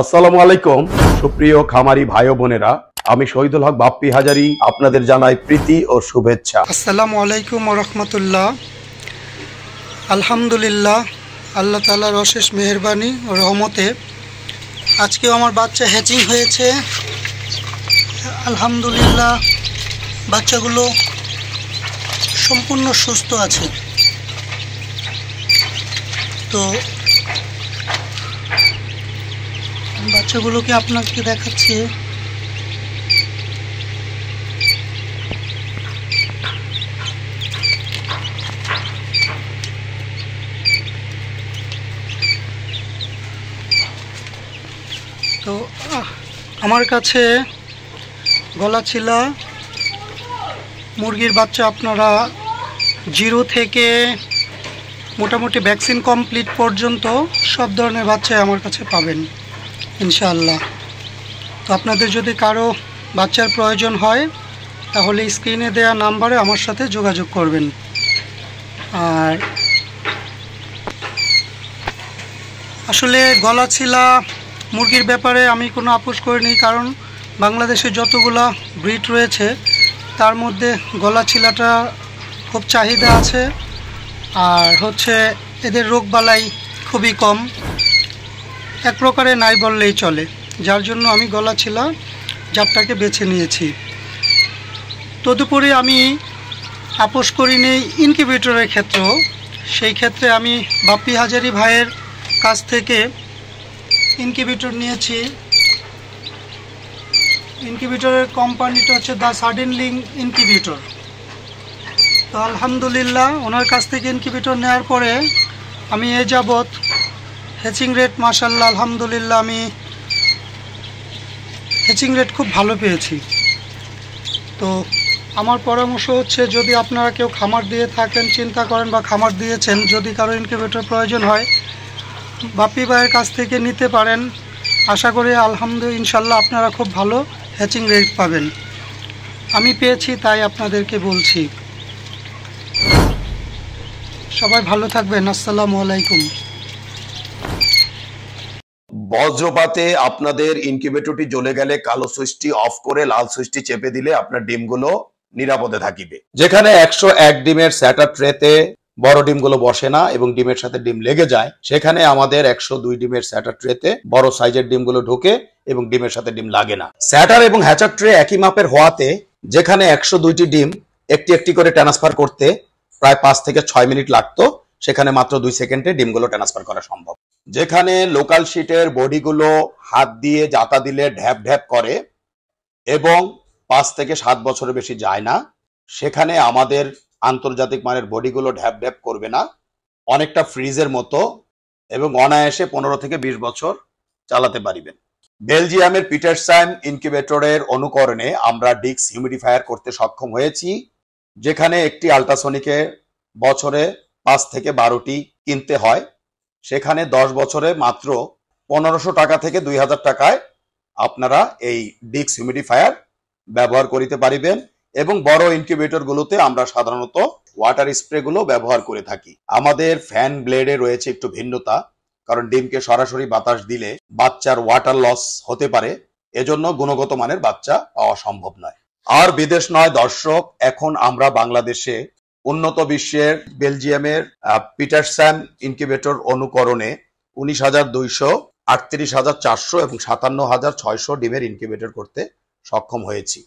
আসসালামু আলাইকুম সুপ্রিয় খামারি ভাই ও বোনেরা, আমি শহীদুল হক বাপ্পি হাজারি আপনাদের জানাই প্রীতি ও শুভেচ্ছা। আসসালামু আলাইকুম ওয়া রাহমাতুল্লাহ। আলহামদুলিল্লাহ, আল্লাহ তাআলার অশেষ মেহেরবানি ও রহমতে আজকেও আমার বাচ্চা হ্যাচিং হয়েছে। আলহামদুলিল্লাহ, বাচ্চাগুলো সম্পূর্ণ সুস্থ আছে। তো বাচ্চাগুলোকে আপনাকে দেখাচ্ছি। তো আমার কাছে গলাচিলা মুরগির বাচ্চা আপনারা 0 থেকে মোটামুটি ভ্যাকসিন কমপ্লিট পর্যন্ত সব ধরনের বাচ্চাই আমার কাছে পাবেন ইনশাআল্লাহ। তো আপনাদের যদি কারো বাচ্চার প্রয়োজন হয় তাহলে স্ক্রিনে দেওয়া নাম্বারে আমার সাথে যোগাযোগ করবেন। আর আসলে গলাচিলা মুরগির ব্যাপারে আমি কোনো আপোষ করিনি, কারণ বাংলাদেশে যতগুলা ব্রিড রয়েছে তার মধ্যে গলাচিলাটা খুব চাহিদা আছে। আর এদের রোগবালাই খুবই কম, এক প্রকারে নাই বললেই চলে, যার জন্য আমি গলাচিলা জাতটাকে বেছে নিয়েছি। তদুপরি আমি আপোষ করিনি ইনকিউবেটরের ক্ষেত্রেও। সেই ক্ষেত্রে আমি বাপ্পি হাজারি ভাইয়ের কাছ থেকে ইনকিউবেটর নিয়েছি। ইনকিউবেটরের কোম্পানিটা হচ্ছে দ্য সাডেন লিঙ্ক ইনকিউবেটর। তো আলহামদুলিল্লাহ, ওনার কাছ থেকে ইনকিউবেটর নেওয়ার পরে আমি এ যাবৎ হ্যাচিং রেট মাশাআল্লাহ আলহামদুলিল্লাহ আমি হ্যাচিং রেট খুব ভালো পেয়েছি। তো আমার পরামর্শ হচ্ছে, যদি আপনারা কেউ খামার দিয়ে থাকেন, চিন্তা করেন বা খামার দিয়েছেন, যদি কারো ইনকিউবেটর প্রয়োজন হয় বাপ্পি ভাইয়ের কাছ থেকে নিতে পারেন। আশা করি আলহামদুলিল্লাহ ইনশাল্লাহ আপনারা খুব ভালো হ্যাচিং রেট পাবেন। আমি পেয়েছি তাই আপনাদেরকে বলছি। সবাই ভালো থাকবেন। আসসালামু আলাইকুম। বজ্রপাতে আপনাদের ইনকিউবেটরটি জ্বলে গেলে কালো সুইচটি অফ করে লাল সুইচটি চেপে দিলে আপনার ডিমগুলো নিরাপদে থাকিবে। যেখানে 101 ডিমের স্যাটার ট্রেতে বড় ডিমগুলো বসে না এবং ডিমের সাথে ডিম লেগে যায়, সেখানে আমাদের 102 ডিমের স্যাটার ট্রেতে বড় সাইজের ডিমগুলো ঢোকে এবং ডিমের সাথে ডিম লাগে না। স্যাটার এবং হ্যাচার ট্রে একই মাপের হওয়াতে যেখানে 102টি ডিম একটি একটি করে ট্রান্সফার করতে প্রায় 5 থেকে 6 মিনিট লাগতো, সেখানে মাত্র 2 সেকেন্ডে ডিমগুলো ট্রান্সফার করা সম্ভব। যেখানে লোকাল শিটের বডিগুলো হাত দিয়ে জাতা দিলে ঢ্যাপ ঢ্যাপ করে এবং 5 থেকে 7 বছরের বেশি যায় না, সেখানে আমাদের আন্তর্জাতিক মানের বডিগুলো ঢ্যাপ ঢ্যাপ করবে না, অনেকটা ফ্রিজের মতো এবং অনায়াসে 15 থেকে 20 বছর চালাতে পারিবেন। বেলজিয়ামের পিটারসাইম ইনকিউবেটরের অনুকরণে আমরা ডিক্স হিউমিডিফায়ার করতে সক্ষম হয়েছি, যেখানে একটি আল্ট্রাসনিকে বছরে 5 থেকে 12টি কিনতে হয়, সেখানে 10 বছরে মাত্র 1500 টাকা থেকে 2000 টাকায় আপনারা এই ডিক্স হিউমিডিফায়ার ব্যবহার করিতে পারিবেন। এবং বড় ইনকিউবেটর গুলোতে আমরা সাধারণত ওয়াটার স্প্রে গুলো ব্যবহার করে থাকি। আমাদের ফ্যান ব্লেডে রয়েছে একটু ভিন্নতা, কারণ ডিমকে সরাসরি বাতাস দিলে বাচ্চার ওয়াটার লস হতে পারে, এজন্য গুণগত মানের বাচ্চা পাওয়া সম্ভব নয়। আর বিদেশ নয় দর্শক, এখন আমরা বাংলাদেশে উন্নত বিশ্বের বেলজিয়ামের পিটারসাইম ইনকিউবেটর অনুকরণে 19,200, 38,400 এবং 57,600 ডিমের ইনকিউবেটর করতে সক্ষম হয়েছি।